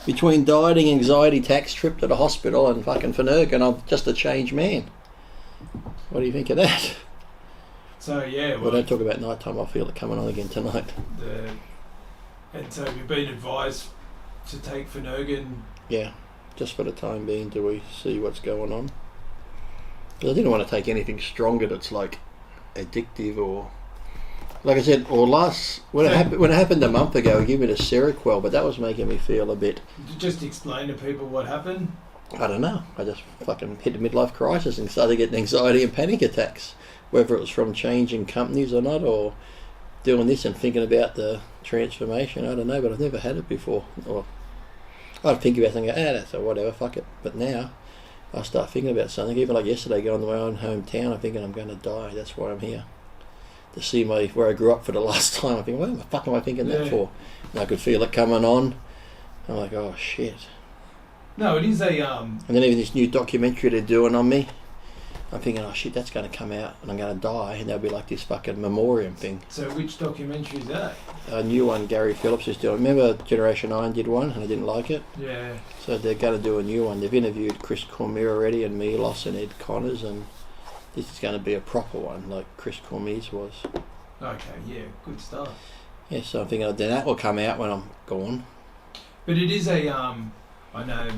between dieting, anxiety, tax, trip to the hospital, and fucking Finnegan, I'm just a changed man. What do you think of that? So yeah, well, don't talk about night time. I feel it coming on again tonight. And so you've been advised to take Finnegan. Yeah, just for the time being, do we see what's going on? Because I didn't want to take anything stronger that's like addictive or, like I said, or when it happened a month ago, he gave me the Seroquel, but that was making me feel a bit. Just explain to people what happened. I don't know. I just fucking hit a midlife crisis and started getting anxiety and panic attacks. Whether it was from changing companies or not, or doing this and thinking about the transformation, I don't know, but I've never had it before. Or I'd think about something, that's whatever, fuck it. But now I start thinking about something, even like yesterday, going to my own hometown, I'm thinking I'm going to die. That's why I'm here. To see where I grew up for the last time. I think, what the fuck am I thinking that for? And I could feel it coming on. I'm like, oh shit. No, it is a And then even this new documentary they're doing on me, I'm thinking, oh shit, that's going to come out and I'm going to die, and there'll be like this fucking memoriam thing. So which documentary is that? A new one Gary Phillips is doing. Remember Generation 9 did one and I didn't like it? Yeah. So they're going to do a new one. They've interviewed Chris Cormier already, and Milos and Ed Connors, and this is going to be a proper one like Chris Cormier's was. Okay, yeah, good stuff. Yeah, so I'm thinking then that will come out when I'm gone. But it is a, I know,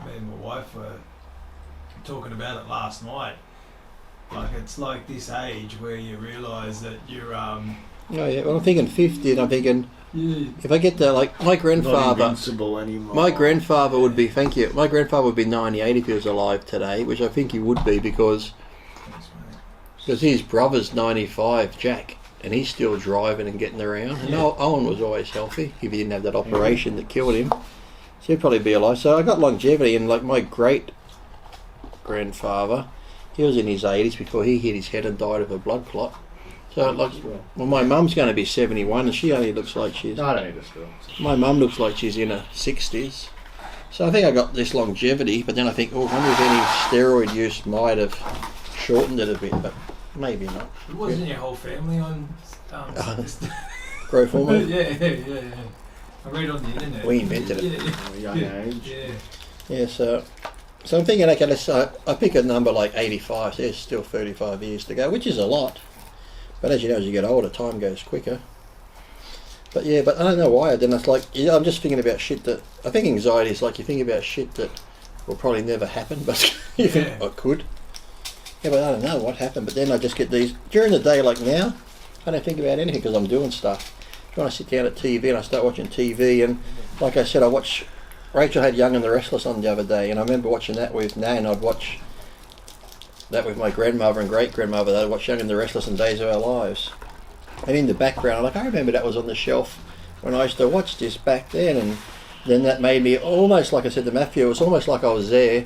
me and my wife were talking about it last night. Like, it's like this age where you realise that you're Oh yeah, well I'm thinking 50 and I'm thinking, yeah, if I get to, like, my grandfather, not invincible anymore. My grandfather would be, thank you, my grandfather would be 98 if he was alive today, which I think he would be because his brother's 95, Jack, and he's still driving and getting around. And Owen was always healthy if he didn't have that operation that killed him. So he'd probably be alive. So I got longevity, and like my great grandfather, he was in his 80s before he hit his head and died of a blood clot. So like, well, my mum's going to be 71, and she only looks like she's. No, I don't need this girl. My mum looks like she's in her 60s. So I think I got this longevity, but then I think, oh, I wonder if any steroid use might have shortened it a bit, but maybe not. Wasn't your whole family on growth hormone? Yeah. I read on the internet. We invented it. Young age. Yeah, so I'm thinking, okay, I pick a number like 85, so there's still 35 years to go, which is a lot. But as you know, as you get older, time goes quicker. But yeah, but I don't know why. Then it's like, I'm just thinking about shit that, I think anxiety is like you think about shit that will probably never happen, but you think, I could. Yeah, but I don't know what happened. But then I just get these, during the day like now, I don't think about anything because I'm doing stuff. When I sit down at TV and I start watching TV, and like I said, Rachel had Young and the Restless on the other day, and I remember watching that with Nan. I'd watch that with my grandmother and great-grandmother. They'd watch Young and the Restless and Days of Our Lives. And in the background, I remember that was on the shelf when I used to watch this back then, and then that made me almost, like I said to Matthew, it was almost like I was there.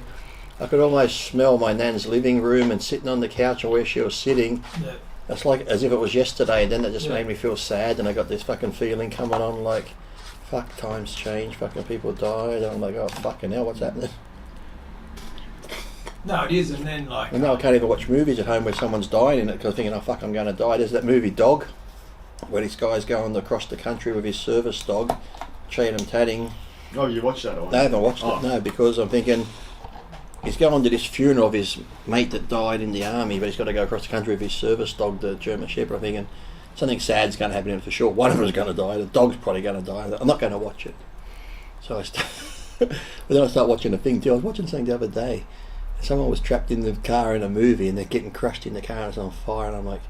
I could almost smell my Nan's living room and sitting on the couch and where she was sitting. Yeah. It's like as if it was yesterday, and then that just made me feel sad, and I got this fucking feeling coming on like, fuck, times change, fucking people died, and I'm like, oh fucking hell, what's happening? No, it is, and then like... And now I can't even watch movies at home where someone's dying in it because I'm thinking, oh fuck, I'm going to die. There's that movie Dog, where this guy's going across the country with his service dog, Cheatham Tatting. Oh, you watched that one? No, I haven't watched it, no, because I'm thinking... He's going to this funeral of his mate that died in the army, but he's got to go across the country with his service dog, the German Shepherd. I'm thinking something sad's going to happen to him for sure. One of them is going to die. The dog's probably going to die. I'm not going to watch it. So but then I start watching the thing too. I was watching something the other day. Someone was trapped in the car in a movie, and they're getting crushed in the car and it's on fire. And I'm like,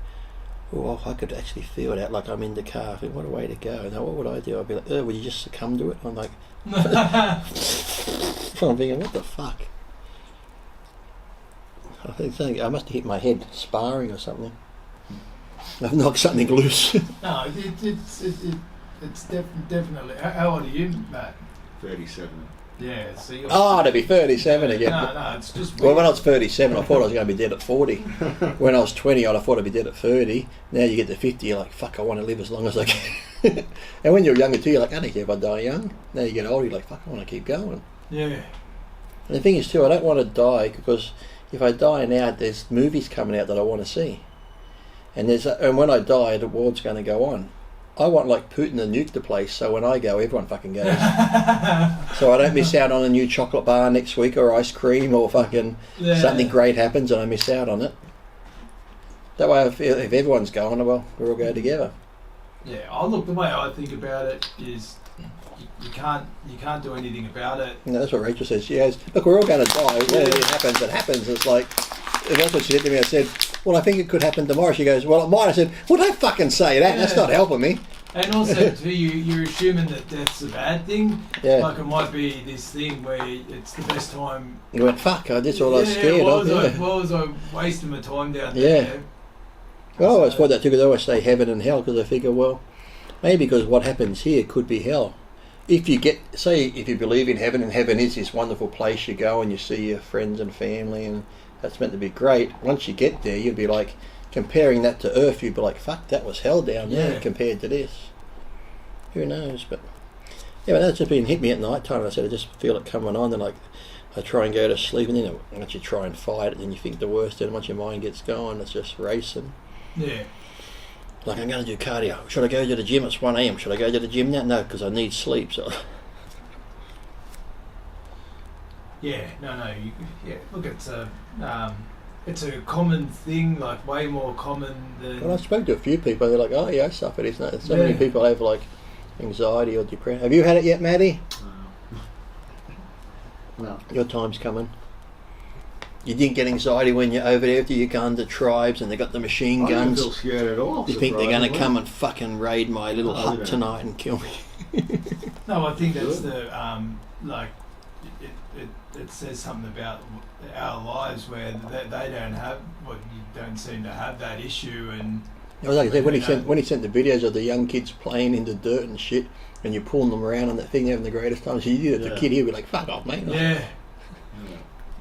oh, I could actually feel that, like I'm in the car. I think, what a way to go. Now, what would I do? I'd be like, would you just succumb to it? I'm like, so I'm thinking, what the fuck? I think I must have hit my head sparring or something. I've knocked something loose. No, it's definitely. How old are you, Matt? 37. Yeah, so you're... Oh, to be 37 again. No, it's just weird. Well, when I was 37, I thought I was going to be dead at 40. When I was 20, I thought I'd be dead at 30. Now you get to 50, you're like, fuck, I want to live as long as I can. And when you're younger too, you're like, I don't care if I die young. Now you get older, you're like, fuck, I want to keep going. Yeah. And the thing is too, I don't want to die because if I die now, there's movies coming out that I want to see. And when I die, the world's going to go on. I want like Putin to nuke the place, so when I go, everyone fucking goes. So I don't miss out on a new chocolate bar next week or ice cream or fucking something great happens and I miss out on it. That way, if everyone's going, well, we'll all go together. Yeah, look, the way I think about it is you can't do anything about it. No, that's what Rachel says. She goes, look, we're all going to die. Whatever it happens, it happens. It's like, that's what she said to me. I said, well, I think it could happen tomorrow. She goes, well, it might. I said, well, don't fucking say that. That's not helping me. And also, too, you're assuming that death's a bad thing. Yeah. Like it might be this thing where it's the best time. You went, fuck, that's all I was scared of. Why was I wasting my time down Yeah. there? Well, I always thought that too, because I always say heaven and hell, because I figure, well, maybe because what happens here could be hell. If you believe in heaven, and heaven is this wonderful place you go and you see your friends and family, and that's meant to be great. Once you get there, you'd be like, comparing that to Earth, you'd be like, fuck, that was hell down there compared to this. Who knows? But yeah, but that's just been hit me at night time. I said I just feel it coming on, and like I try and go to sleep, and then once you try and fight it, then you think the worst, and once your mind gets going, it's just racing. Yeah. Like, I'm going to do cardio. Should I go to the gym? It's 1 a.m. Should I go to the gym now? No, because I need sleep. So. Yeah, look, it's a common thing, like way more common than... Well, I spoke to a few people, they're like, oh yeah, I suffer this. So many people have like anxiety or depression. Have you had it yet, Maddie? No. Your time's coming. You didn't get anxiety when you're over there after you go into tribes and they got the machine guns. I didn't feel scared at all. You think they're going to come and fucking raid my little hut tonight and kill me? No, I think that's the it says something about our lives where they don't have you don't seem to have that issue. And like I said, when he sent the videos of the young kids playing in the dirt and shit, and you're pulling them around on that thing having the greatest time. So you did it as a kid, he'd be like, "Fuck off, mate." Yeah.